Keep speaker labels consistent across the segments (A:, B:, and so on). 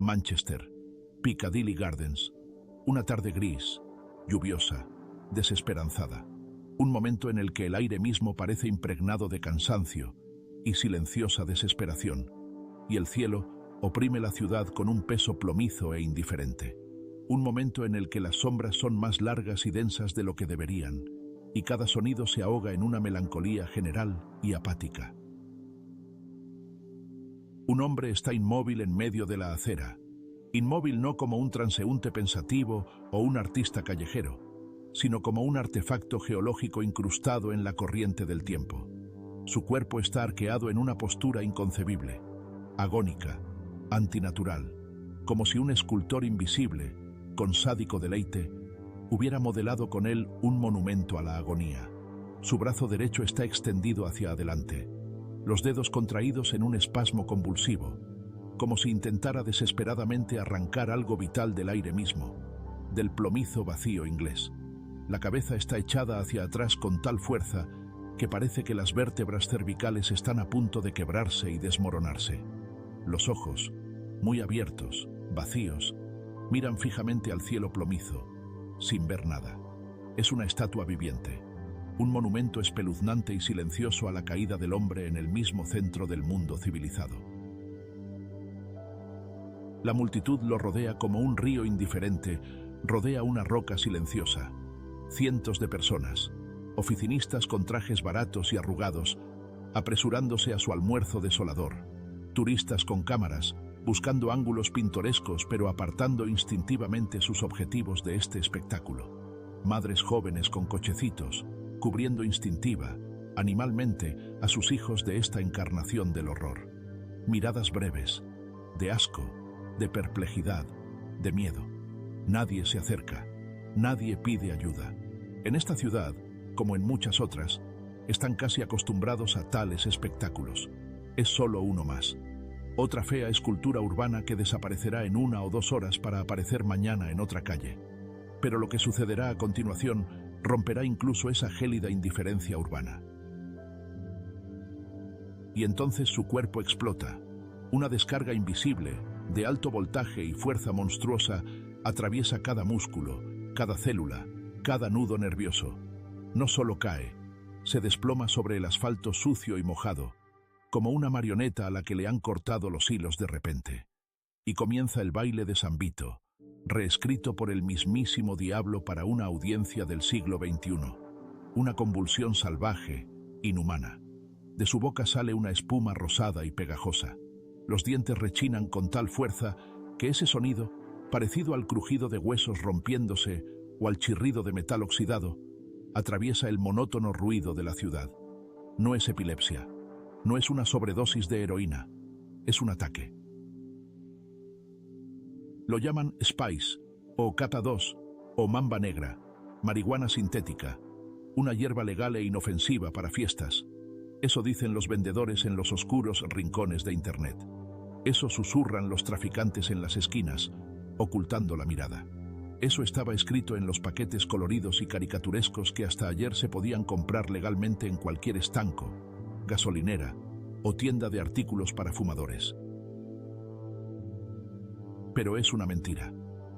A: Manchester, Piccadilly Gardens. Una tarde gris, lluviosa, desesperanzada. Un momento en el que el aire mismo parece impregnado de cansancio y silenciosa desesperación, y el cielo oprime la ciudad con un peso plomizo e indiferente. Un momento en el que las sombras son más largas y densas de lo que deberían, y cada sonido se ahoga en una melancolía general y apática. Un hombre está inmóvil en medio de la acera, inmóvil no como un transeúnte pensativo o un artista callejero, sino como un artefacto geológico incrustado en la corriente del tiempo. Su cuerpo está arqueado en una postura inconcebible, agónica, antinatural, como si un escultor invisible, con sádico deleite, hubiera modelado con él un monumento a la agonía. Su brazo derecho está extendido hacia adelante, los dedos contraídos en un espasmo convulsivo, como si intentara desesperadamente arrancar algo vital del aire mismo, del plomizo vacío inglés. La cabeza está echada hacia atrás con tal fuerza que parece que las vértebras cervicales están a punto de quebrarse y desmoronarse. Los ojos, muy abiertos, vacíos, miran fijamente al cielo plomizo, sin ver nada. Es una estatua viviente, un monumento espeluznante y silencioso a la caída del hombre en el mismo centro del mundo civilizado. La multitud lo rodea como un río indiferente, rodea una roca silenciosa. Cientos de personas, oficinistas con trajes baratos y arrugados, apresurándose a su almuerzo desolador, turistas con cámaras, buscando ángulos pintorescos pero apartando instintivamente sus objetivos de este espectáculo, madres jóvenes con cochecitos, cubriendo instintiva, animalmente, a sus hijos de esta encarnación del horror. Miradas breves, de asco, de perplejidad, de miedo. Nadie se acerca, nadie pide ayuda. En esta ciudad, como en muchas otras, están casi acostumbrados a tales espectáculos. Es solo uno más. Otra fea escultura urbana que desaparecerá en 1 o 2 horas para aparecer mañana en otra calle. Pero lo que sucederá a continuación romperá incluso esa gélida indiferencia urbana. Y entonces su cuerpo explota. Una descarga invisible, de alto voltaje y fuerza monstruosa, atraviesa cada músculo, cada célula, cada nudo nervioso. No solo cae, se desploma sobre el asfalto sucio y mojado, como una marioneta a la que le han cortado los hilos de repente. Y comienza el baile de San Vito, reescrito por el mismísimo diablo para una audiencia del siglo XXI. Una convulsión salvaje, inhumana. De su boca sale una espuma rosada y pegajosa. Los dientes rechinan con tal fuerza que ese sonido, parecido al crujido de huesos rompiéndose o al chirrido de metal oxidado, atraviesa el monótono ruido de la ciudad. No es epilepsia, no es una sobredosis de heroína, es un ataque. Lo llaman Spice, o Cata 2, o Mamba Negra, marihuana sintética, una hierba legal e inofensiva para fiestas. Eso dicen los vendedores en los oscuros rincones de Internet. Eso susurran los traficantes en las esquinas, ocultando la mirada. Eso estaba escrito en los paquetes coloridos y caricaturescos que hasta ayer se podían comprar legalmente en cualquier estanco, gasolinera o tienda de artículos para fumadores. Pero es una mentira.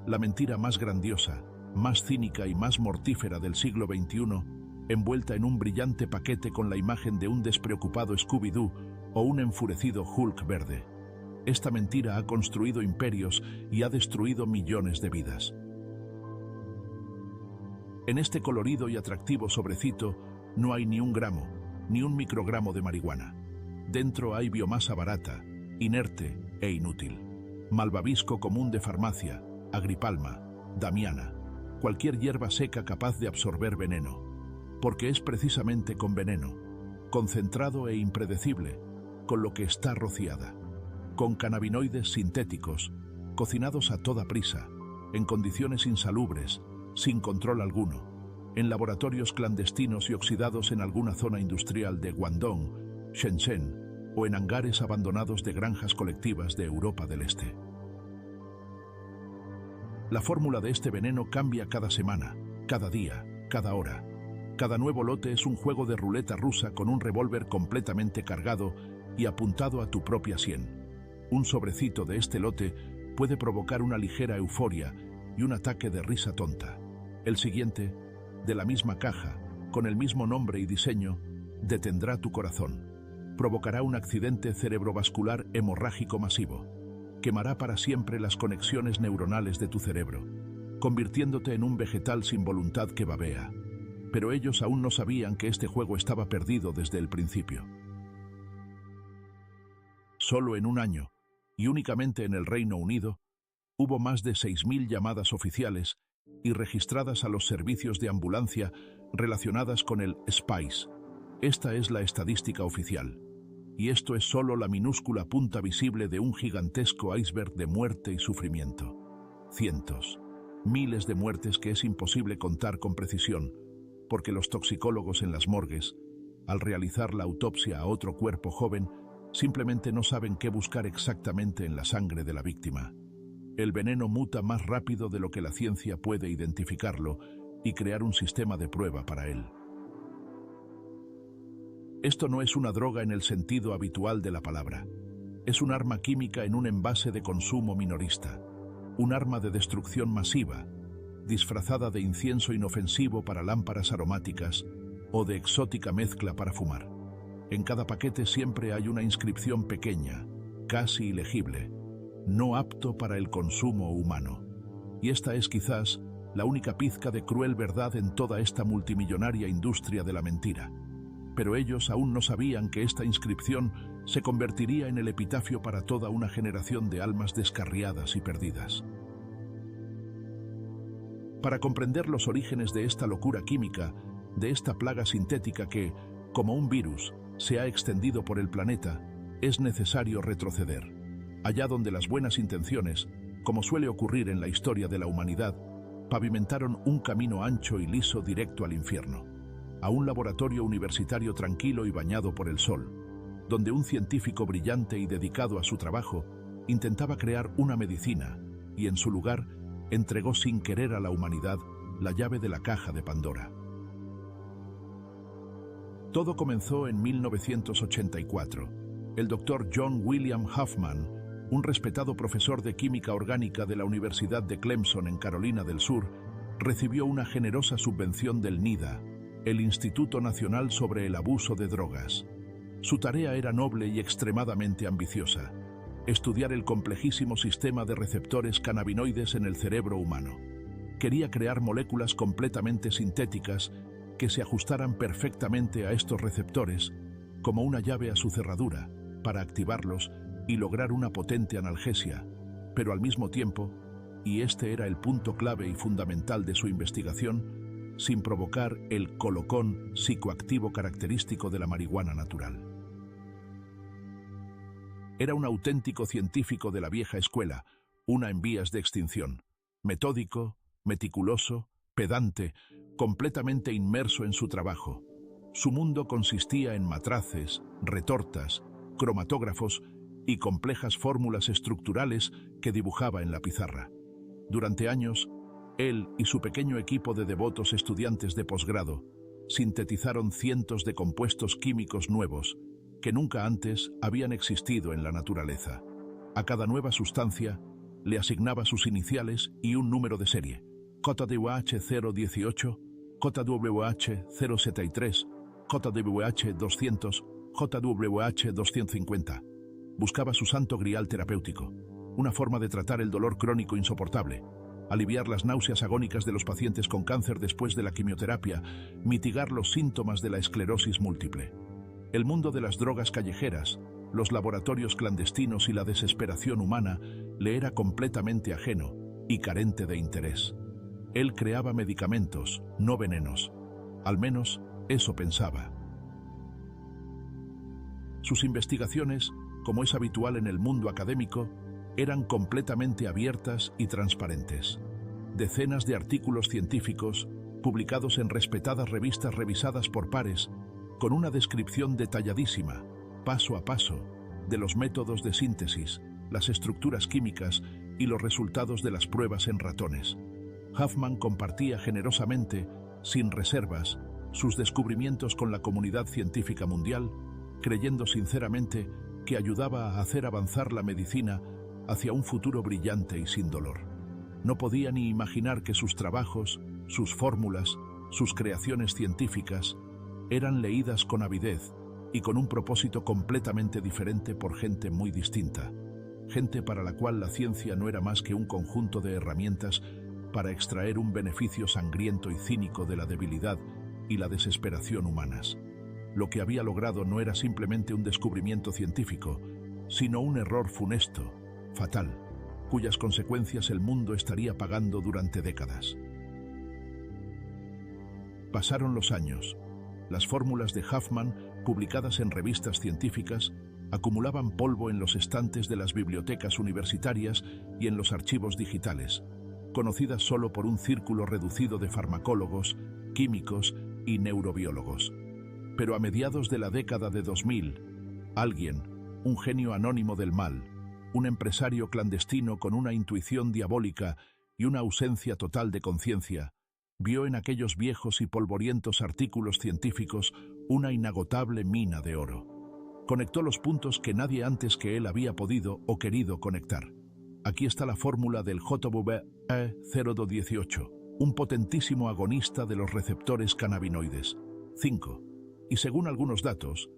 A: La mentira más grandiosa, más cínica y más mortífera del siglo XXI, envuelta en un brillante paquete con la imagen de un despreocupado Scooby-Doo o un enfurecido Hulk verde. Esta mentira ha construido imperios y ha destruido millones de vidas. En este colorido y atractivo sobrecito no hay ni un gramo, ni un microgramo de marihuana. Dentro hay biomasa barata, inerte e inútil. Malvavisco común de farmacia, agripalma, damiana, cualquier hierba seca capaz de absorber veneno. Porque es precisamente con veneno, concentrado e impredecible, con lo que está rociada. Con cannabinoides sintéticos, cocinados a toda prisa, en condiciones insalubres, sin control alguno, en laboratorios clandestinos y oxidados en alguna zona industrial de Guangdong, Shenzhen o en hangares abandonados de granjas colectivas de Europa del Este. La fórmula de este veneno cambia cada semana, cada día, cada hora. Cada nuevo lote es un juego de ruleta rusa con un revólver completamente cargado y apuntado a tu propia sien. Un sobrecito de este lote puede provocar una ligera euforia y un ataque de risa tonta. El siguiente, de la misma caja, con el mismo nombre y diseño, detendrá tu corazón. Provocará un accidente cerebrovascular hemorrágico masivo. Quemará para siempre las conexiones neuronales de tu cerebro, convirtiéndote en un vegetal sin voluntad que babea. Pero ellos aún no sabían que este juego estaba perdido desde el principio. Solo en un año, y únicamente en el Reino Unido, hubo más de 6.000 llamadas oficiales y registradas a los servicios de ambulancia relacionadas con el SPICE. Esta es la estadística oficial. Y esto es solo la minúscula punta visible de un gigantesco iceberg de muerte y sufrimiento. Cientos, miles de muertes que es imposible contar con precisión, porque los toxicólogos en las morgues, al realizar la autopsia a otro cuerpo joven, simplemente no saben qué buscar exactamente en la sangre de la víctima. El veneno muta más rápido de lo que la ciencia puede identificarlo y crear un sistema de prueba para él. Esto no es una droga en el sentido habitual de la palabra. Es un arma química en un envase de consumo minorista. Un arma de destrucción masiva, disfrazada de incienso inofensivo para lámparas aromáticas o de exótica mezcla para fumar. En cada paquete siempre hay una inscripción pequeña, casi ilegible: no apto para el consumo humano. Y esta es quizás la única pizca de cruel verdad en toda esta multimillonaria industria de la mentira. Pero ellos aún no sabían que esta inscripción se convertiría en el epitafio para toda una generación de almas descarriadas y perdidas. Para comprender los orígenes de esta locura química, de esta plaga sintética que, como un virus, se ha extendido por el planeta, es necesario retroceder. Allá donde las buenas intenciones, como suele ocurrir en la historia de la humanidad, pavimentaron un camino ancho y liso directo al infierno. A un laboratorio universitario tranquilo y bañado por el sol, donde un científico brillante y dedicado a su trabajo intentaba crear una medicina y en su lugar entregó sin querer a la humanidad la llave de la caja de Pandora. Todo comenzó en 1984. El doctor John William Huffman, un respetado profesor de química orgánica de la Universidad de Clemson en Carolina del Sur, recibió una generosa subvención del NIDA, el Instituto Nacional sobre el Abuso de Drogas. Su tarea era noble y extremadamente ambiciosa: estudiar el complejísimo sistema de receptores cannabinoides en el cerebro humano. Quería crear moléculas completamente sintéticas que se ajustaran perfectamente a estos receptores, como una llave a su cerradura, para activarlos y lograr una potente analgesia, pero al mismo tiempo, y este era el punto clave y fundamental de su investigación, sin provocar el colocón psicoactivo característico de la marihuana natural. Era un auténtico científico de la vieja escuela, una en vías de extinción, metódico, meticuloso, pedante, completamente inmerso en su trabajo. Su mundo consistía en matraces, retortas, cromatógrafos y complejas fórmulas estructurales que dibujaba en la pizarra. Durante años, él y su pequeño equipo de devotos estudiantes de posgrado sintetizaron cientos de compuestos químicos nuevos que nunca antes habían existido en la naturaleza. A cada nueva sustancia le asignaba sus iniciales y un número de serie: JWH 018, JWH 073, JWH 200, JWH 250. Buscaba su santo grial terapéutico, una forma de tratar el dolor crónico insoportable, aliviar las náuseas agónicas de los pacientes con cáncer después de la quimioterapia, mitigar los síntomas de la esclerosis múltiple. El mundo de las drogas callejeras, los laboratorios clandestinos y la desesperación humana le era completamente ajeno y carente de interés. Él creaba medicamentos, no venenos. Al menos, eso pensaba. Sus investigaciones, como es habitual en el mundo académico, eran completamente abiertas y transparentes. Decenas de artículos científicos, publicados en respetadas revistas revisadas por pares, con una descripción detalladísima, paso a paso, de los métodos de síntesis, las estructuras químicas y los resultados de las pruebas en ratones. Huffman compartía generosamente, sin reservas, sus descubrimientos con la comunidad científica mundial, creyendo sinceramente que ayudaba a hacer avanzar la medicina hacia un futuro brillante y sin dolor. No podía ni imaginar que sus trabajos, sus fórmulas, sus creaciones científicas eran leídas con avidez y con un propósito completamente diferente por gente muy distinta, gente para la cual la ciencia no era más que un conjunto de herramientas para extraer un beneficio sangriento y cínico de la debilidad y la desesperación humanas. Lo que había logrado no era simplemente un descubrimiento científico, sino un error funesto, fatal, cuyas consecuencias el mundo estaría pagando durante décadas. Pasaron los años. Las fórmulas de Huffman, publicadas en revistas científicas, acumulaban polvo en los estantes de las bibliotecas universitarias y en los archivos digitales, conocidas solo por un círculo reducido de farmacólogos, químicos y neurobiólogos. Pero a mediados de la década de 2000, alguien, un genio anónimo del mal, un empresario clandestino con una intuición diabólica y una ausencia total de conciencia, vio en aquellos viejos y polvorientos artículos científicos una inagotable mina de oro. Conectó los puntos que nadie antes que él había podido o querido conectar. Aquí está la fórmula del JVE-0218, un potentísimo agonista de los receptores cannabinoides. 5. Y según algunos datos,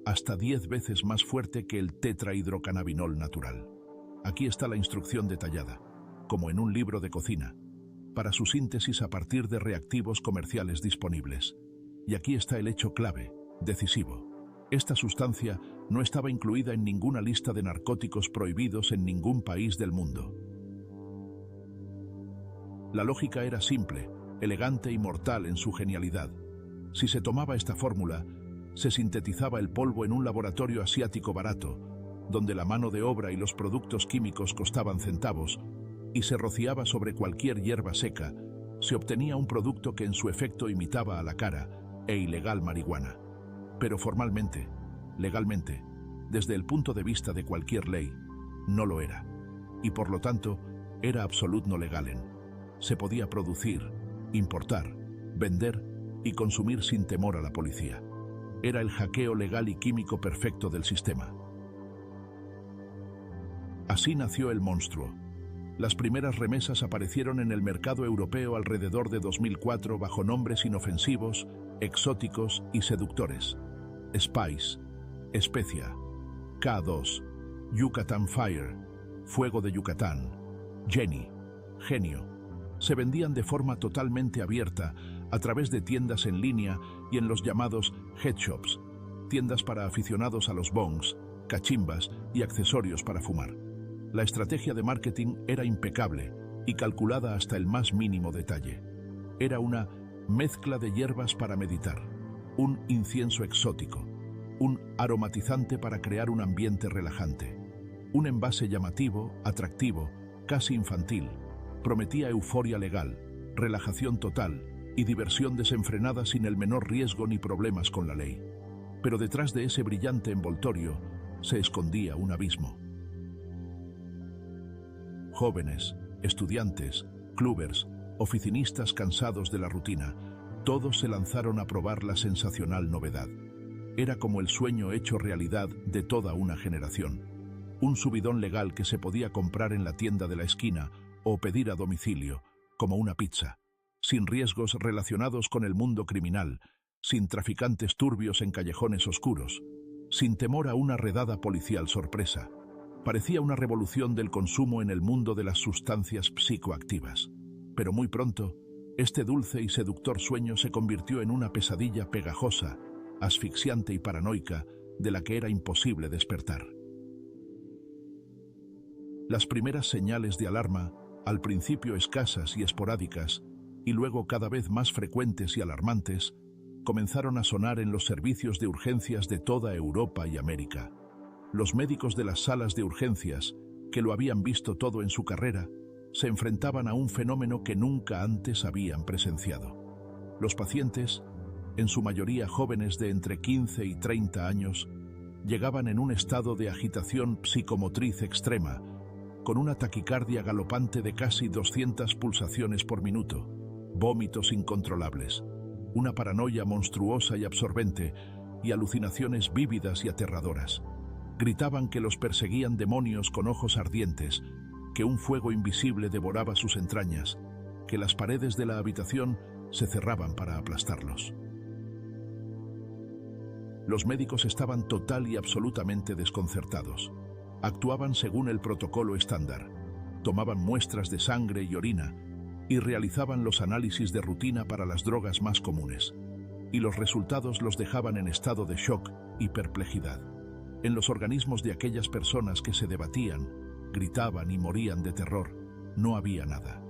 A: hasta 10 veces más fuerte que el tetrahidrocannabinol natural. Aquí está la instrucción detallada, como en un libro de cocina, para su síntesis a partir de reactivos comerciales disponibles. Y aquí está el hecho clave, decisivo. Esta sustancia no estaba incluida en ninguna lista de narcóticos prohibidos en ningún país del mundo. La lógica era simple, elegante y mortal en su genialidad. Si se tomaba esta fórmula, se sintetizaba el polvo en un laboratorio asiático barato, donde la mano de obra y los productos químicos costaban centavos, y se rociaba sobre cualquier hierba seca, se obtenía un producto que en su efecto imitaba a la cara e ilegal marihuana. Pero formalmente, legalmente, desde el punto de vista de cualquier ley, no lo era. Y por lo tanto, era absolut no legalen. Se podía producir, importar, vender y consumir sin temor a la policía. Era el hackeo legal y químico perfecto del sistema. Así nació el monstruo. Las primeras remesas aparecieron en el mercado europeo alrededor de 2004 bajo nombres inofensivos, exóticos y seductores. Spice, Especia, K2, Yucatán Fire, Fuego de Yucatán, Jenny, Genio. Se vendían de forma totalmente abierta a través de tiendas en línea y en los llamados head shops, tiendas para aficionados a los bongs, cachimbas y accesorios para fumar. La estrategia de marketing era impecable y calculada hasta el más mínimo detalle. Era una mezcla de hierbas para meditar, un incienso exótico, un aromatizante para crear un ambiente relajante, un envase llamativo, atractivo, casi infantil. Prometía euforia legal, relajación total y diversión desenfrenada sin el menor riesgo ni problemas con la ley. Pero detrás de ese brillante envoltorio se escondía un abismo. Jóvenes, estudiantes, clubbers, oficinistas cansados de la rutina, todos se lanzaron a probar la sensacional novedad. Era como el sueño hecho realidad de toda una generación. Un subidón legal que se podía comprar en la tienda de la esquina o pedir a domicilio, como una pizza, sin riesgos relacionados con el mundo criminal, sin traficantes turbios en callejones oscuros, sin temor a una redada policial sorpresa. Parecía una revolución del consumo en el mundo de las sustancias psicoactivas. Pero muy pronto, este dulce y seductor sueño se convirtió en una pesadilla pegajosa, asfixiante y paranoica, de la que era imposible despertar. Las primeras señales de alarma, al principio escasas y esporádicas, y luego cada vez más frecuentes y alarmantes, comenzaron a sonar en los servicios de urgencias de toda Europa y América. Los médicos de las salas de urgencias, que lo habían visto todo en su carrera, se enfrentaban a un fenómeno que nunca antes habían presenciado. Los pacientes, en su mayoría jóvenes de entre 15 y 30 años, llegaban en un estado de agitación psicomotriz extrema, con una taquicardia galopante de casi 200 pulsaciones por minuto, vómitos incontrolables, una paranoia monstruosa y absorbente, y alucinaciones vívidas y aterradoras. Gritaban que los perseguían demonios con ojos ardientes, que un fuego invisible devoraba sus entrañas, que las paredes de la habitación se cerraban para aplastarlos. Los médicos estaban total y absolutamente desconcertados. Actuaban según el protocolo estándar. Tomaban muestras de sangre y orina y realizaban los análisis de rutina para las drogas más comunes. Y los resultados los dejaban en estado de shock y perplejidad. En los organismos de aquellas personas que se debatían, gritaban y morían de terror, no había nada.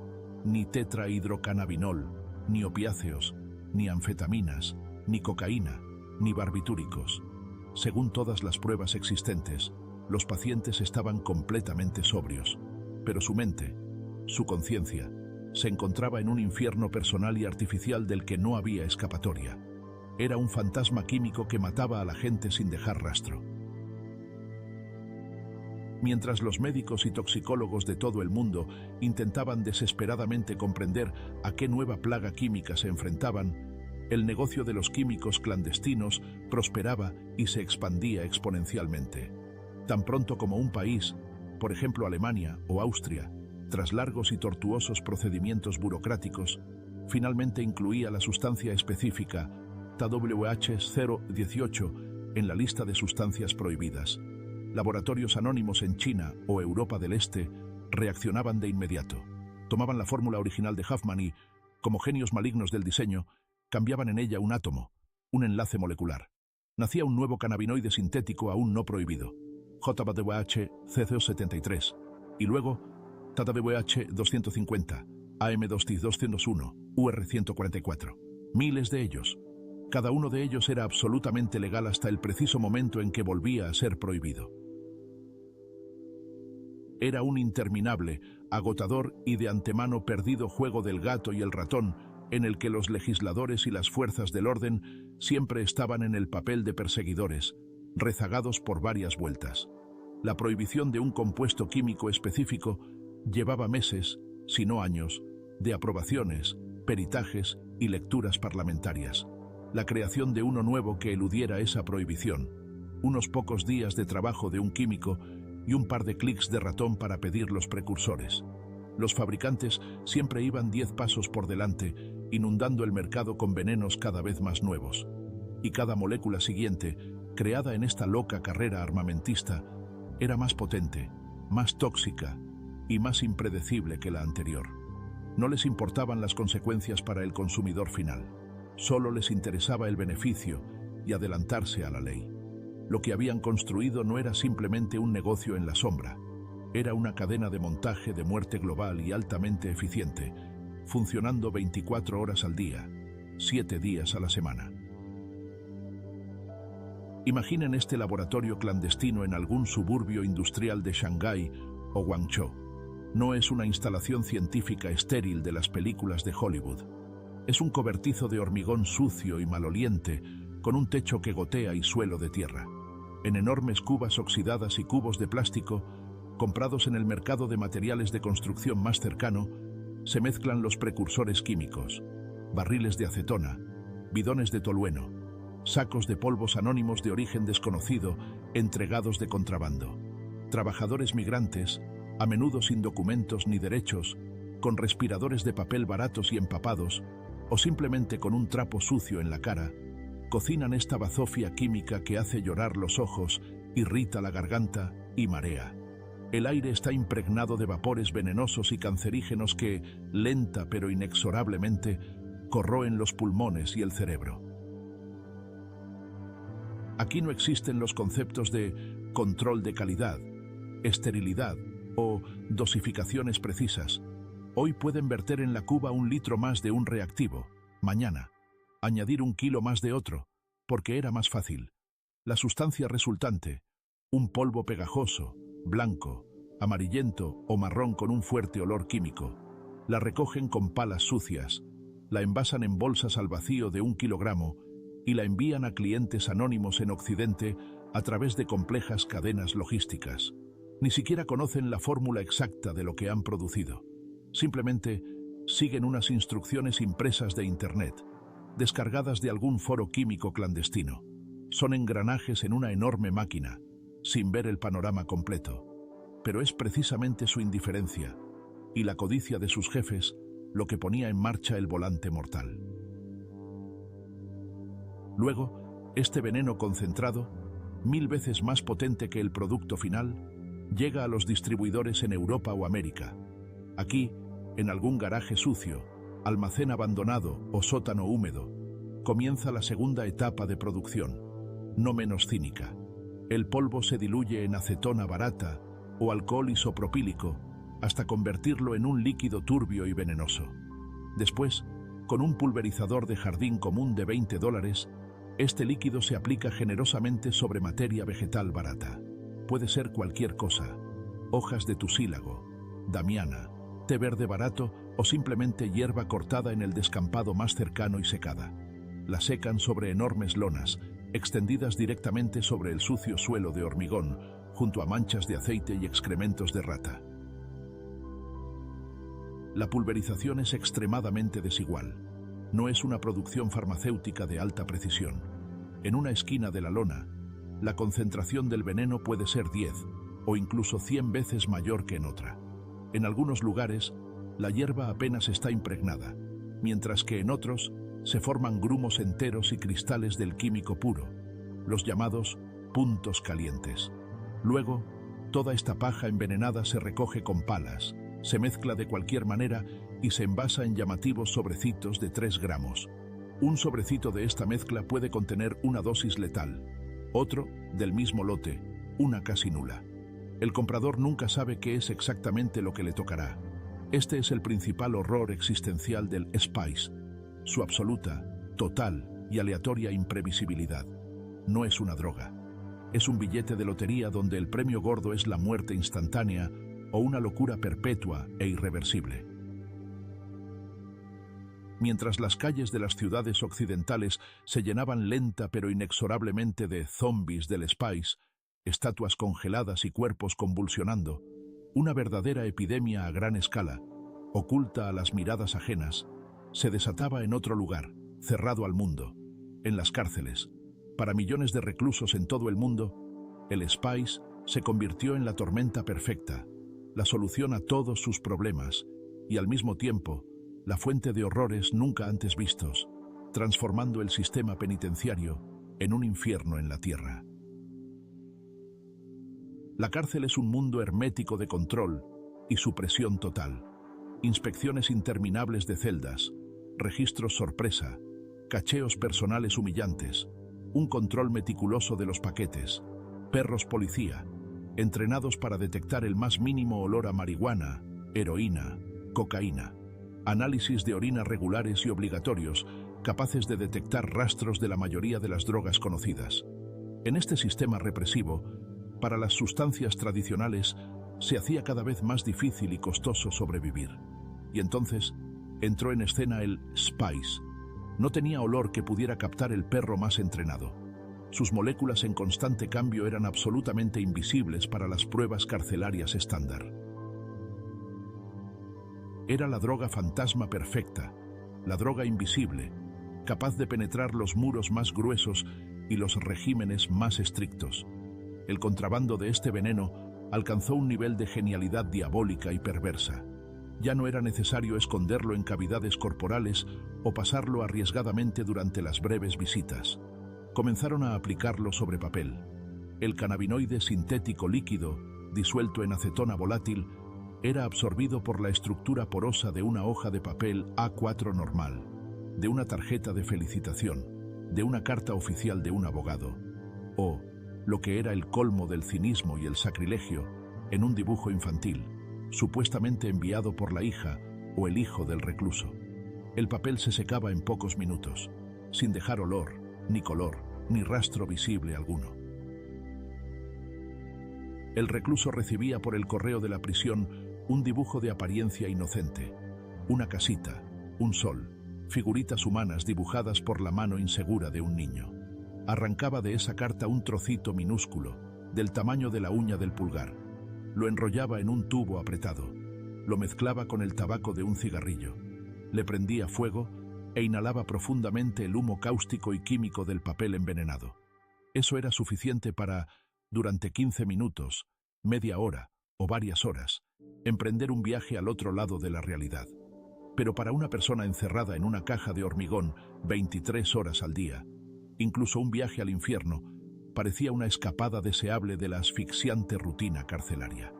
A: Ni tetrahidrocannabinol, ni opiáceos, ni anfetaminas, ni cocaína, ni barbitúricos. Según todas las pruebas existentes, los pacientes estaban completamente sobrios, pero su mente, su conciencia, se encontraba en un infierno personal y artificial del que no había escapatoria. Era un fantasma químico que mataba a la gente sin dejar rastro. Mientras los médicos y toxicólogos de todo el mundo intentaban desesperadamente comprender a qué nueva plaga química se enfrentaban, el negocio de los químicos clandestinos prosperaba y se expandía exponencialmente. Tan pronto como un país, por ejemplo Alemania o Austria, tras largos y tortuosos procedimientos burocráticos, finalmente incluía la sustancia específica TWH018 en la lista de sustancias prohibidas. Laboratorios anónimos en China o Europa del Este reaccionaban de inmediato. Tomaban la fórmula original de Huffman y, como genios malignos del diseño, cambiaban en ella un átomo, un enlace molecular. Nacía un nuevo cannabinoide sintético aún no prohibido, JWH-CCO73, y luego TWH-250, AM-201, UR-144. Miles de ellos. Cada uno de ellos era absolutamente legal hasta el preciso momento en que volvía a ser prohibido. Era un interminable, agotador y de antemano perdido juego del gato y el ratón, en el que los legisladores y las fuerzas del orden siempre estaban en el papel de perseguidores, rezagados por varias vueltas. La prohibición de un compuesto químico específico llevaba meses, si no años, de aprobaciones, peritajes y lecturas parlamentarias. La creación de uno nuevo que eludiera esa prohibición, unos pocos días de trabajo de un químico y un par de clics de ratón para pedir los precursores. Los fabricantes siempre iban 10 pasos por delante, inundando el mercado con venenos cada vez más nuevos. Y cada molécula siguiente, creada en esta loca carrera armamentista, era más potente, más tóxica y más impredecible que la anterior. No les importaban las consecuencias para el consumidor final. Solo les interesaba el beneficio y adelantarse a la ley. Lo que habían construido no era simplemente un negocio en la sombra. Era una cadena de montaje de muerte global y altamente eficiente, funcionando 24 horas al día, 7 días a la semana. Imaginen este laboratorio clandestino en algún suburbio industrial de Shanghái o Guangzhou. No es una instalación científica estéril de las películas de Hollywood. Es un cobertizo de hormigón sucio y maloliente, con un techo que gotea y suelo de tierra. En enormes cubas oxidadas y cubos de plástico, comprados en el mercado de materiales de construcción más cercano, se mezclan los precursores químicos, barriles de acetona, bidones de tolueno, sacos de polvos anónimos de origen desconocido, entregados de contrabando. Trabajadores migrantes, a menudo sin documentos ni derechos, con respiradores de papel baratos y empapados, o simplemente con un trapo sucio en la cara, cocinan esta bazofia química que hace llorar los ojos, irrita la garganta y marea. El aire está impregnado de vapores venenosos y cancerígenos que, lenta pero inexorablemente, corroen los pulmones y el cerebro. Aquí no existen los conceptos de control de calidad, esterilidad o dosificaciones precisas. Hoy pueden verter en la cuba 1 litro más de un reactivo, mañana añadir 1 kilo más de otro, porque era más fácil. La sustancia resultante, un polvo pegajoso, blanco, amarillento o marrón con un fuerte olor químico, la recogen con palas sucias, la envasan en bolsas al vacío de 1 kilogramo y la envían a clientes anónimos en Occidente a través de complejas cadenas logísticas. Ni siquiera conocen la fórmula exacta de lo que han producido. Simplemente siguen unas instrucciones impresas de Internet, descargadas de algún foro químico clandestino. Son engranajes en una enorme máquina, sin ver el panorama completo. Pero es precisamente su indiferencia y la codicia de sus jefes lo que ponía en marcha el volante mortal. Luego, este veneno concentrado, 1000 veces más potente que el producto final, llega a los distribuidores en Europa o América. Aquí, en algún garaje sucio, almacén abandonado o sótano húmedo, comienza la segunda etapa de producción, no menos cínica. El polvo se diluye en acetona barata o alcohol isopropílico hasta convertirlo en un líquido turbio y venenoso. Después, con un pulverizador de jardín común de $20, este líquido se aplica generosamente sobre materia vegetal barata. Puede ser cualquier cosa: hojas de tusílago, damiana, té verde barato o simplemente hierba cortada en el descampado más cercano y secada. La secan sobre enormes lonas, extendidas directamente sobre el sucio suelo de hormigón, junto a manchas de aceite y excrementos de rata. La pulverización es extremadamente desigual. No es una producción farmacéutica de alta precisión. En una esquina de la lona, la concentración del veneno puede ser 10 o incluso 100 veces mayor que en otra. En algunos lugares, la hierba apenas está impregnada, mientras que en otros se forman grumos enteros y cristales del químico puro, los llamados puntos calientes. Luego, toda esta paja envenenada se recoge con palas, se mezcla de cualquier manera y se envasa en llamativos sobrecitos de 3 gramos. Un sobrecito de esta mezcla puede contener una dosis letal, otro, del mismo lote, una casi nula. El comprador nunca sabe qué es exactamente lo que le tocará. Este es el principal horror existencial del Spice: su absoluta, total y aleatoria imprevisibilidad. No es una droga. Es un billete de lotería donde el premio gordo es la muerte instantánea o una locura perpetua e irreversible. Mientras las calles de las ciudades occidentales se llenaban lenta pero inexorablemente de zombies del Spice, estatuas congeladas y cuerpos convulsionando, una verdadera epidemia a gran escala, oculta a las miradas ajenas, se desataba en otro lugar, cerrado al mundo, en las cárceles. Para millones de reclusos en todo el mundo, el Spice se convirtió en la tormenta perfecta, la solución a todos sus problemas y al mismo tiempo la fuente de horrores nunca antes vistos, transformando el sistema penitenciario en un infierno en la tierra. La cárcel es un mundo hermético de control y supresión total. Inspecciones interminables de celdas, registros sorpresa, cacheos personales humillantes, un control meticuloso de los paquetes, perros policía, entrenados para detectar el más mínimo olor a marihuana, heroína, cocaína, análisis de orina regulares y obligatorios, capaces de detectar rastros de la mayoría de las drogas conocidas. En este sistema represivo, para las sustancias tradicionales, se hacía cada vez más difícil y costoso sobrevivir. Y entonces entró en escena el Spice. No tenía olor que pudiera captar el perro más entrenado. Sus moléculas en constante cambio eran absolutamente invisibles para las pruebas carcelarias estándar. Era la droga fantasma perfecta, la droga invisible, capaz de penetrar los muros más gruesos y los regímenes más estrictos. El contrabando de este veneno alcanzó un nivel de genialidad diabólica y perversa. Ya no era necesario esconderlo en cavidades corporales o pasarlo arriesgadamente durante las breves visitas. Comenzaron a aplicarlo sobre papel. El cannabinoide sintético líquido, disuelto en acetona volátil, era absorbido por la estructura porosa de una hoja de papel A4 normal, de una tarjeta de felicitación, de una carta oficial de un abogado, o, lo que era el colmo del cinismo y el sacrilegio, en un dibujo infantil, supuestamente enviado por la hija o el hijo del recluso. El papel se secaba en pocos minutos, sin dejar olor, ni color, ni rastro visible alguno. El recluso recibía por el correo de la prisión un dibujo de apariencia inocente, una casita, un sol, figuritas humanas dibujadas por la mano insegura de un niño. Arrancaba de esa carta un trocito minúsculo, del tamaño de la uña del pulgar. Lo enrollaba en un tubo apretado, lo mezclaba con el tabaco de un cigarrillo, le prendía fuego e inhalaba profundamente el humo cáustico y químico del papel envenenado. Eso era suficiente para durante 15 minutos, media hora o varias horas, emprender un viaje al otro lado de la realidad. Pero para una persona encerrada en una caja de hormigón 23 horas al día, incluso un viaje al infierno parecía una escapada deseable de la asfixiante rutina carcelaria.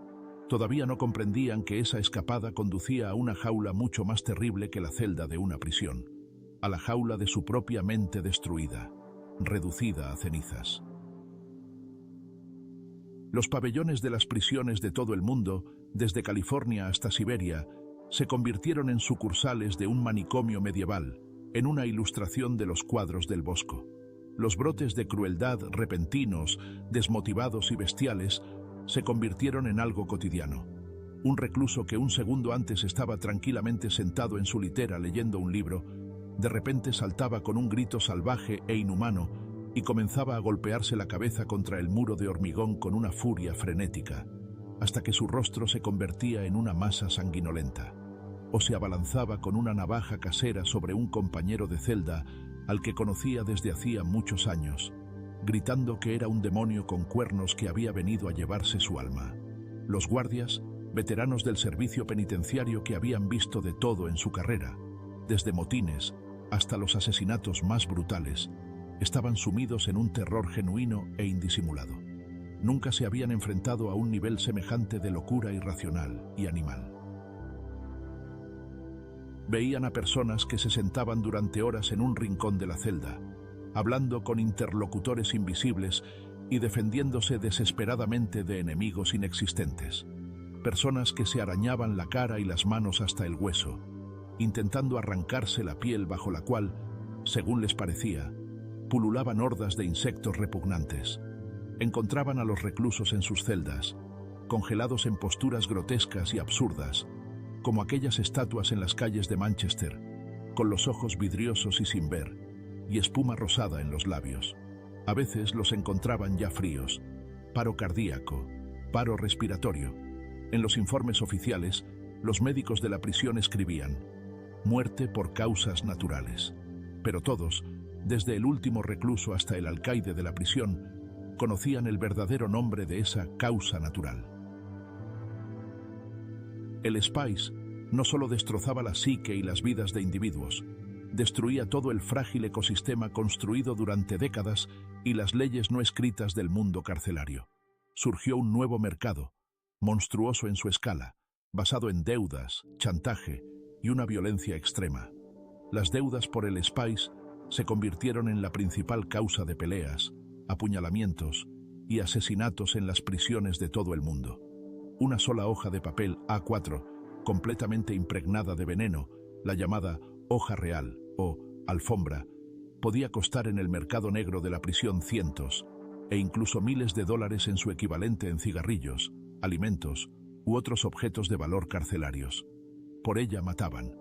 A: Todavía no comprendían que esa escapada conducía a una jaula mucho más terrible que la celda de una prisión, a la jaula de su propia mente destruida, reducida a cenizas. Los pabellones de las prisiones de todo el mundo, desde California hasta Siberia, se convirtieron en sucursales de un manicomio medieval, en una ilustración de los cuadros del Bosco. Los brotes de crueldad repentinos, desmotivados y bestiales se convirtieron en algo cotidiano. Un recluso que un segundo antes estaba tranquilamente sentado en su litera leyendo un libro, de repente saltaba con un grito salvaje e inhumano y comenzaba a golpearse la cabeza contra el muro de hormigón con una furia frenética, hasta que su rostro se convertía en una masa sanguinolenta, o se abalanzaba con una navaja casera sobre un compañero de celda al que conocía desde hacía muchos años, gritando que era un demonio con cuernos que había venido a llevarse su alma. Los guardias, veteranos del servicio penitenciario que habían visto de todo en su carrera, desde motines hasta los asesinatos más brutales, estaban sumidos en un terror genuino e indisimulado. Nunca se habían enfrentado a un nivel semejante de locura irracional y animal. Veían a personas que se sentaban durante horas en un rincón de la celda, hablando con interlocutores invisibles y defendiéndose desesperadamente de enemigos inexistentes. Personas que se arañaban la cara y las manos hasta el hueso, intentando arrancarse la piel bajo la cual, según les parecía, pululaban hordas de insectos repugnantes. Encontraban a los reclusos en sus celdas, congelados en posturas grotescas y absurdas, como aquellas estatuas en las calles de Manchester, con los ojos vidriosos y sin ver, y espuma rosada en los labios. A veces los encontraban ya fríos, paro cardíaco, paro respiratorio. En los informes oficiales, los médicos de la prisión escribían: muerte por causas naturales. Pero todos, desde el último recluso hasta el alcaide de la prisión, conocían el verdadero nombre de esa causa natural. El Spice no solo destrozaba la psique y las vidas de individuos, destruía todo el frágil ecosistema construido durante décadas y las leyes no escritas del mundo carcelario. Surgió un nuevo mercado, monstruoso en su escala, basado en deudas, chantaje y una violencia extrema. Las deudas por el Spice se convirtieron en la principal causa de peleas, apuñalamientos y asesinatos en las prisiones de todo el mundo. Una sola hoja de papel A4, completamente impregnada de veneno, la llamada hoja real o alfombra, podía costar en el mercado negro de la prisión cientos e incluso miles de dólares en su equivalente en cigarrillos, alimentos u otros objetos de valor carcelarios. Por ella mataban.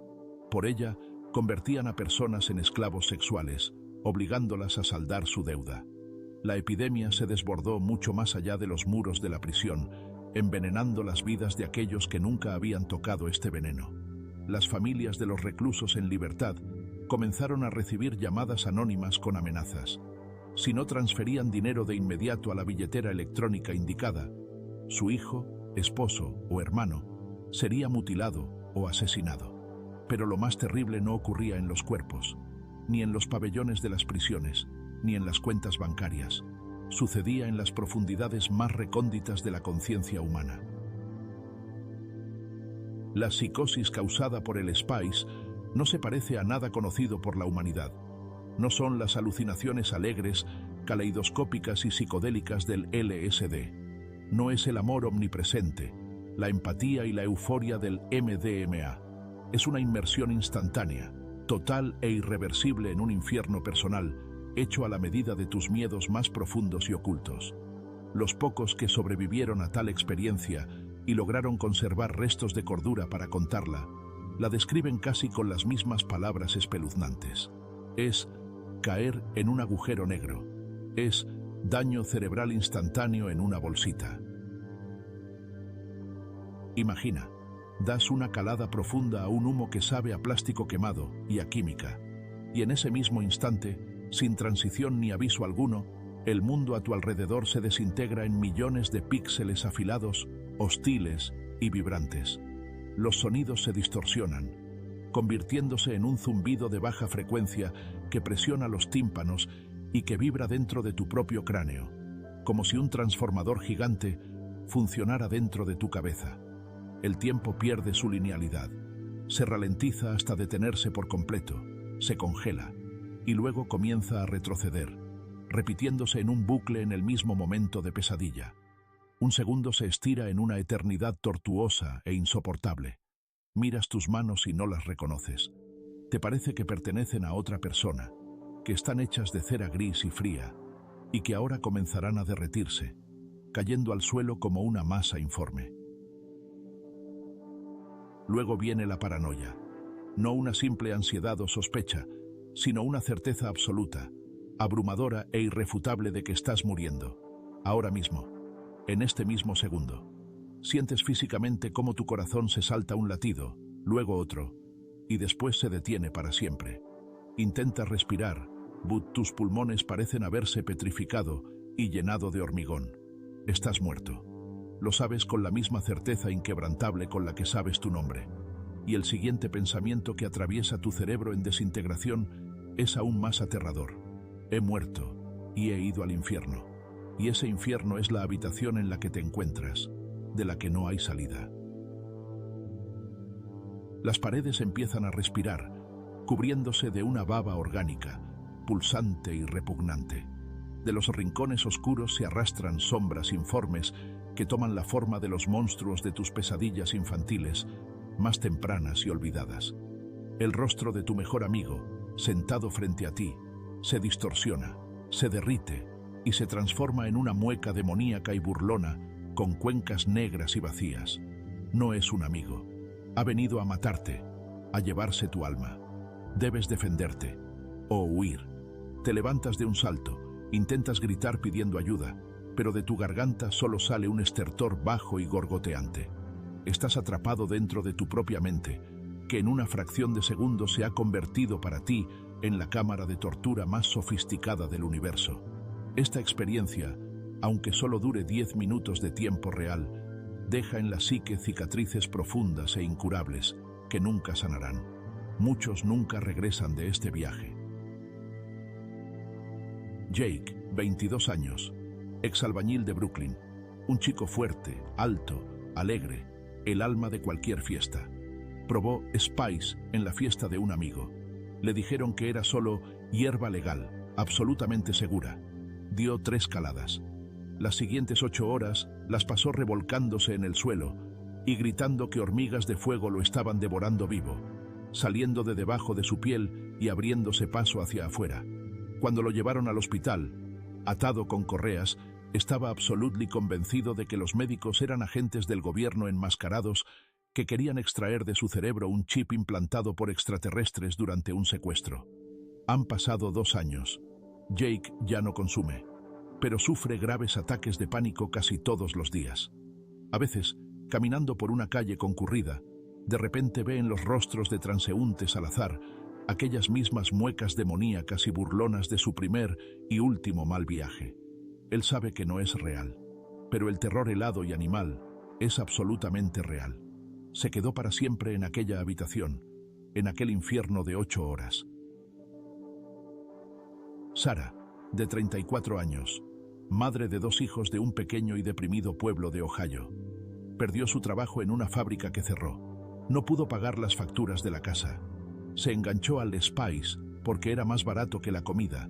A: Por ella convertían a personas en esclavos sexuales, obligándolas a saldar su deuda. La epidemia se desbordó mucho más allá de los muros de la prisión, envenenando las vidas de aquellos que nunca habían tocado este veneno. Las familias de los reclusos en libertad comenzaron a recibir llamadas anónimas con amenazas. Si no transferían dinero de inmediato a la billetera electrónica indicada, su hijo, esposo o hermano sería mutilado o asesinado. Pero lo más terrible no ocurría en los cuerpos, ni en los pabellones de las prisiones, ni en las cuentas bancarias. Sucedía en las profundidades más recónditas de la conciencia humana. La psicosis causada por el Spice no se parece a nada conocido por la humanidad. No son las alucinaciones alegres, caleidoscópicas y psicodélicas del LSD. No es el amor omnipresente, la empatía y la euforia del MDMA. Es una inmersión instantánea, total e irreversible en un infierno personal, hecho a la medida de tus miedos más profundos y ocultos. Los pocos que sobrevivieron a tal experiencia y lograron conservar restos de cordura para contarla, la describen casi con las mismas palabras espeluznantes. Es caer en un agujero negro. Es daño cerebral instantáneo en una bolsita. Imagina, das una calada profunda a un humo que sabe a plástico quemado y a química, y en ese mismo instante, sin transición ni aviso alguno, El mundo a tu alrededor se desintegra en millones de píxeles afilados, hostiles y vibrantes. Los sonidos se distorsionan, convirtiéndose en un zumbido de baja frecuencia que presiona los tímpanos y que vibra dentro de tu propio cráneo, como si un transformador gigante funcionara dentro de tu cabeza. El tiempo pierde su linealidad, se ralentiza hasta detenerse por completo, se congela y luego comienza a retroceder, repitiéndose en un bucle en el mismo momento de pesadilla. Un segundo se estira en una eternidad tortuosa e insoportable. Miras tus manos y no las reconoces. Te parece que pertenecen a otra persona, que están hechas de cera gris y fría, y que ahora comenzarán a derretirse, cayendo al suelo como una masa informe. Luego viene la paranoia, no una simple ansiedad o sospecha, sino una certeza absoluta, abrumadora e irrefutable de que estás muriendo, ahora mismo, en este mismo segundo. Sientes físicamente cómo tu corazón se salta un latido, luego otro, y después se detiene para siempre. Intentas respirar, but tus pulmones parecen haberse petrificado y llenado de hormigón. Estás muerto. Lo sabes con la misma certeza inquebrantable con la que sabes tu nombre. Y el siguiente pensamiento que atraviesa tu cerebro en desintegración es aún más aterrador. He muerto y he ido al infierno. Y ese infierno es la habitación en la que te encuentras, de la que no hay salida. Las paredes empiezan a respirar, cubriéndose de una baba orgánica, pulsante y repugnante. De los rincones oscuros se arrastran sombras informes que toman la forma de los monstruos de tus pesadillas infantiles, más tempranas y olvidadas. El rostro de tu mejor amigo, sentado frente a ti, se distorsiona, se derrite y se transforma en una mueca demoníaca y burlona con cuencas negras y vacías. No es un amigo. Ha venido a matarte, a llevarse tu alma. Debes defenderte o huir. Te levantas de un salto, intentas gritar pidiendo ayuda, pero de tu garganta solo sale un estertor bajo y gorgoteante. Estás atrapado dentro de tu propia mente, que en una fracción de segundo se ha convertido para ti en la cámara de tortura más sofisticada del universo. Esta experiencia, aunque solo dure 10 minutos de tiempo real, deja en la psique cicatrices profundas e incurables que nunca sanarán. Muchos nunca regresan de este viaje. Jake, 22 años, exalbañil de Brooklyn, un chico fuerte, alto, alegre, el alma de cualquier fiesta. Probó Spice en la fiesta de un amigo. Le dijeron que era solo hierba legal, absolutamente segura. Dio 3 caladas. Las siguientes 8 horas las pasó revolcándose en el suelo y gritando que hormigas de fuego lo estaban devorando vivo, saliendo de debajo de su piel y abriéndose paso hacia afuera. Cuando lo llevaron al hospital, atado con correas, estaba absolutamente convencido de que los médicos eran agentes del gobierno enmascarados que querían extraer de su cerebro un chip implantado por extraterrestres durante un secuestro. Han pasado 2 años. Jake ya no consume, pero sufre graves ataques de pánico casi todos los días. A veces, caminando por una calle concurrida, de repente ve en los rostros de transeúntes al azar aquellas mismas muecas demoníacas y burlonas de su primer y último mal viaje. Él sabe que no es real, pero el terror helado y animal es absolutamente real. Se quedó para siempre en aquella habitación, en aquel infierno de 8 horas. Sarah, de 34 años, madre de 2 hijos de un pequeño y deprimido pueblo de Ohio. Perdió su trabajo en una fábrica que cerró. No pudo pagar las facturas de la casa. Se enganchó al Spice porque era más barato que la comida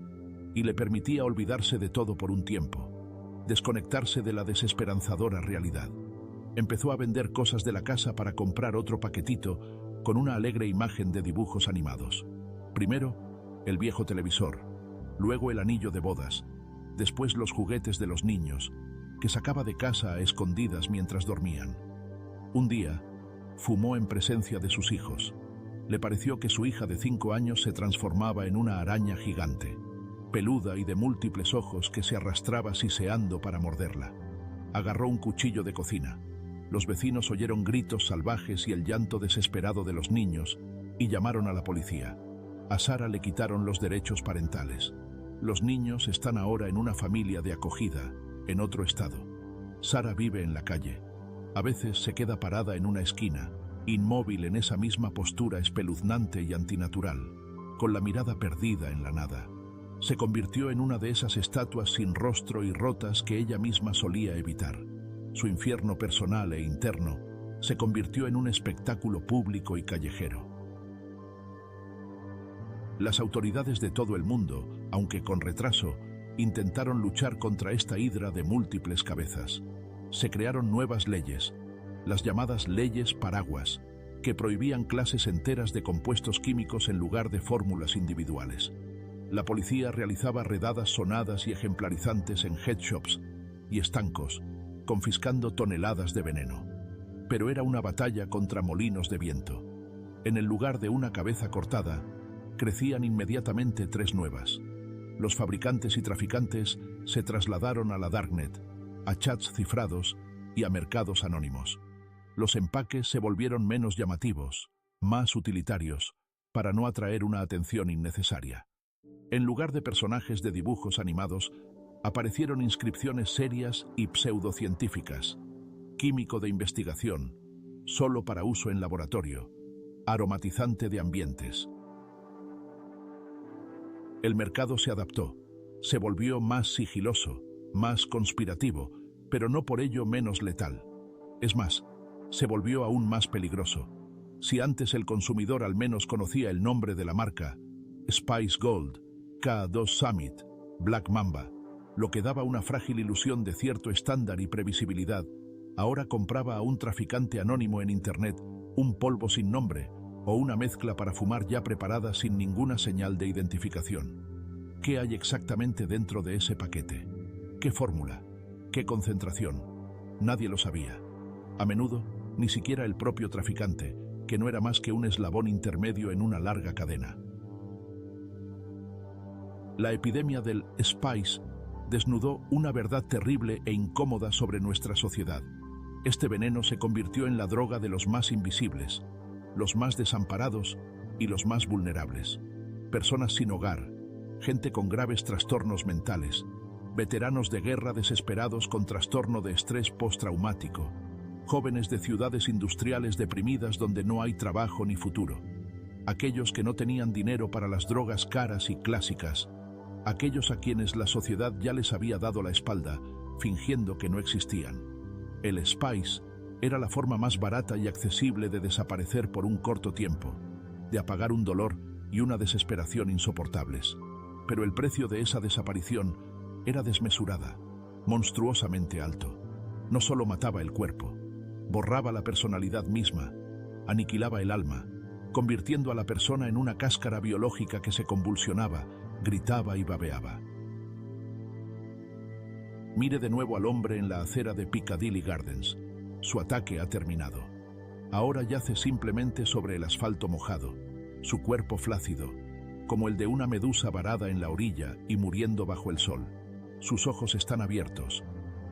A: y le permitía olvidarse de todo por un tiempo, desconectarse de la desesperanzadora realidad. Empezó a vender cosas de la casa para comprar otro paquetito con una alegre imagen de dibujos animados. Primero, el viejo televisor, luego el anillo de bodas, después los juguetes de los niños, que sacaba de casa a escondidas mientras dormían. Un día, fumó en presencia de sus hijos. Le pareció que su hija de 5 años se transformaba en una araña gigante, peluda y de múltiples ojos que se arrastraba siseando para morderla. Agarró un cuchillo de cocina. Los vecinos oyeron gritos salvajes y el llanto desesperado de los niños y llamaron a la policía. A Sarah le quitaron los derechos parentales. Los niños están ahora en una familia de acogida, en otro estado. Sara vive en la calle. A veces se queda parada en una esquina, inmóvil en esa misma postura espeluznante y antinatural, con la mirada perdida en la nada. Se convirtió en una de esas estatuas sin rostro y rotas que ella misma solía evitar. Su infierno personal e interno se convirtió en un espectáculo público y callejero. Las autoridades de todo el mundo, aunque con retraso, intentaron luchar contra esta hidra de múltiples cabezas. Se crearon nuevas leyes, las llamadas leyes paraguas, que prohibían clases enteras de compuestos químicos en lugar de fórmulas individuales. La policía realizaba redadas sonadas y ejemplarizantes en head shops y estancos, confiscando toneladas de veneno. Pero era una batalla contra molinos de viento. En el lugar de una cabeza cortada, crecían inmediatamente 3 nuevas. Los fabricantes y traficantes se trasladaron a la Darknet, a chats cifrados y a mercados anónimos. Los empaques se volvieron menos llamativos, más utilitarios, para no atraer una atención innecesaria. En lugar de personajes de dibujos animados, aparecieron inscripciones serias y pseudocientíficas: químico de investigación, solo para uso en laboratorio, aromatizante de ambientes. El mercado se adaptó, se volvió más sigiloso, más conspirativo, pero no por ello menos letal. Es más, se volvió aún más peligroso. Si antes el consumidor al menos conocía el nombre de la marca, Spice Gold, K2 Summit, Black Mamba, lo que daba una frágil ilusión de cierto estándar y previsibilidad, ahora compraba a un traficante anónimo en Internet un polvo sin nombre o una mezcla para fumar ya preparada sin ninguna señal de identificación. ¿Qué hay exactamente dentro de ese paquete? ¿Qué fórmula? ¿Qué concentración? Nadie lo sabía. A menudo, ni siquiera el propio traficante, que no era más que un eslabón intermedio en una larga cadena. La epidemia del Spice desnudó una verdad terrible e incómoda sobre nuestra sociedad. Este veneno se convirtió en la droga de los más invisibles, los más desamparados y los más vulnerables. Personas sin hogar, gente con graves trastornos mentales, veteranos de guerra desesperados con trastorno de estrés postraumático, jóvenes de ciudades industriales deprimidas donde no hay trabajo ni futuro, aquellos que no tenían dinero para las drogas caras y clásicas, aquellos a quienes la sociedad ya les había dado la espalda, fingiendo que no existían. El Spice era la forma más barata y accesible de desaparecer por un corto tiempo, de apagar un dolor y una desesperación insoportables. Pero el precio de esa desaparición era desmesurada, monstruosamente alto. No solo mataba el cuerpo, borraba la personalidad misma, aniquilaba el alma, convirtiendo a la persona en una cáscara biológica que se convulsionaba, gritaba y babeaba. Mire de nuevo al hombre en la acera de Piccadilly Gardens. Su ataque ha terminado. Ahora yace simplemente sobre el asfalto mojado, su cuerpo flácido, como el de una medusa varada en la orilla y muriendo bajo el sol. Sus ojos están abiertos,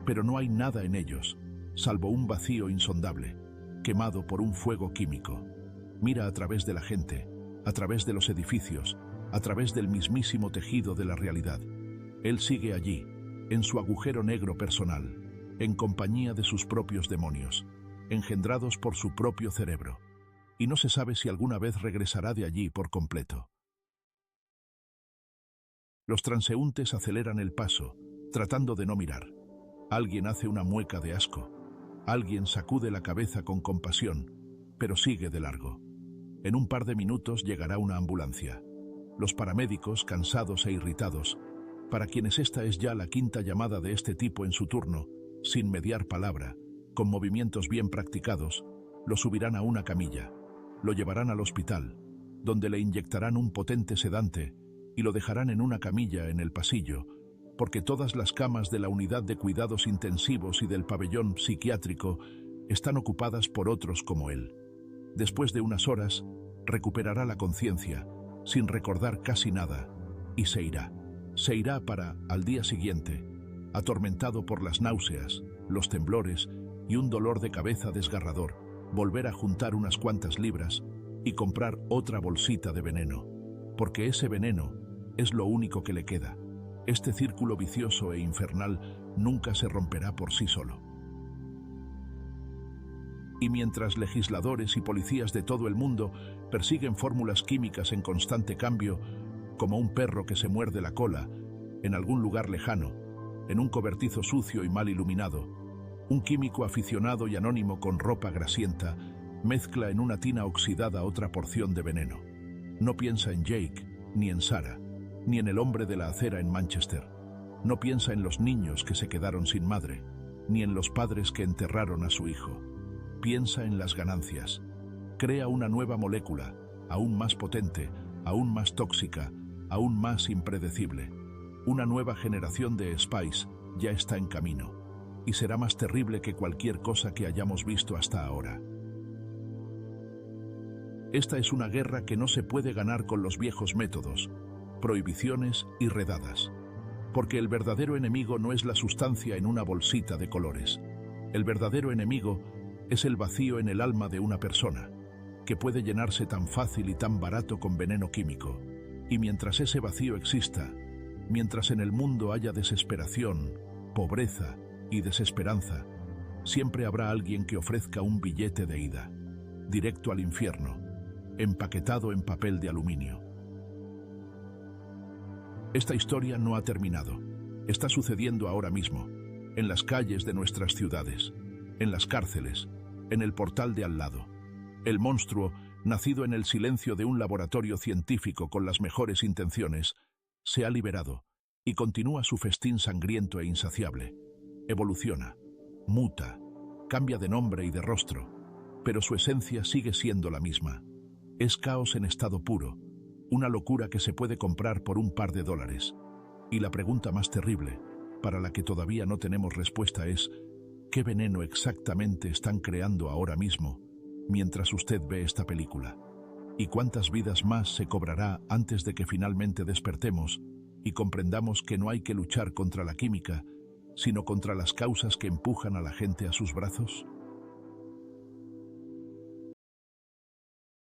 A: pero no hay nada en ellos, salvo un vacío insondable, quemado por un fuego químico. Mira a través de la gente, a través de los edificios, a través del mismísimo tejido de la realidad. Él sigue allí, en su agujero negro personal, en compañía de sus propios demonios, engendrados por su propio cerebro, y no se sabe si alguna vez regresará de allí por completo. Los transeúntes aceleran el paso, tratando de no mirar. Alguien hace una mueca de asco. Alguien sacude la cabeza con compasión, pero sigue de largo. En un par de minutos llegará una ambulancia. Los paramédicos, cansados e irritados, para quienes esta es ya la quinta llamada de este tipo en su turno, sin mediar palabra, con movimientos bien practicados, lo subirán a una camilla, lo llevarán al hospital, donde le inyectarán un potente sedante y lo dejarán en una camilla en el pasillo, porque todas las camas de la unidad de cuidados intensivos y del pabellón psiquiátrico están ocupadas por otros como él. Después de unas horas, recuperará la conciencia, sin recordar casi nada, y se irá. Se irá para, al día siguiente, atormentado por las náuseas, los temblores y un dolor de cabeza desgarrador, volver a juntar unas cuantas libras y comprar otra bolsita de veneno, porque ese veneno es lo único que le queda. Este círculo vicioso e infernal nunca se romperá por sí solo. Y mientras legisladores y policías de todo el mundo persiguen fórmulas químicas en constante cambio, como un perro que se muerde la cola, en algún lugar lejano, en un cobertizo sucio y mal iluminado, un químico aficionado y anónimo con ropa grasienta mezcla en una tina oxidada otra porción de veneno. No piensa en Jake, ni en Sarah, ni en el hombre de la acera en Manchester. No piensa en los niños que se quedaron sin madre, ni en los padres que enterraron a su hijo. Piensa en las ganancias. Crea una nueva molécula, aún más potente, aún más tóxica, aún más impredecible. Una nueva generación de Spice ya está en camino, y será más terrible que cualquier cosa que hayamos visto hasta ahora. Esta es una guerra que no se puede ganar con los viejos métodos, prohibiciones y redadas, porque el verdadero enemigo no es la sustancia en una bolsita de colores. El verdadero enemigo es el vacío en el alma de una persona, que puede llenarse tan fácil y tan barato con veneno químico. Y mientras ese vacío exista, mientras en el mundo haya desesperación, pobreza y desesperanza, siempre habrá alguien que ofrezca un billete de ida, directo al infierno, empaquetado en papel de aluminio. Esta historia no ha terminado. Está sucediendo ahora mismo, en las calles de nuestras ciudades, en las cárceles, en el portal de al lado. El monstruo, nacido en el silencio de un laboratorio científico con las mejores intenciones, se ha liberado y continúa su festín sangriento e insaciable. Evoluciona, muta, cambia de nombre y de rostro, pero su esencia sigue siendo la misma. Es caos en estado puro, una locura que se puede comprar por un par de dólares. Y la pregunta más terrible, para la que todavía no tenemos respuesta, es: ¿qué veneno exactamente están creando ahora mismo, mientras usted ve esta película? ¿Y cuántas vidas más se cobrará antes de que finalmente despertemos y comprendamos que no hay que luchar contra la química, sino contra las causas que empujan a la gente a sus brazos?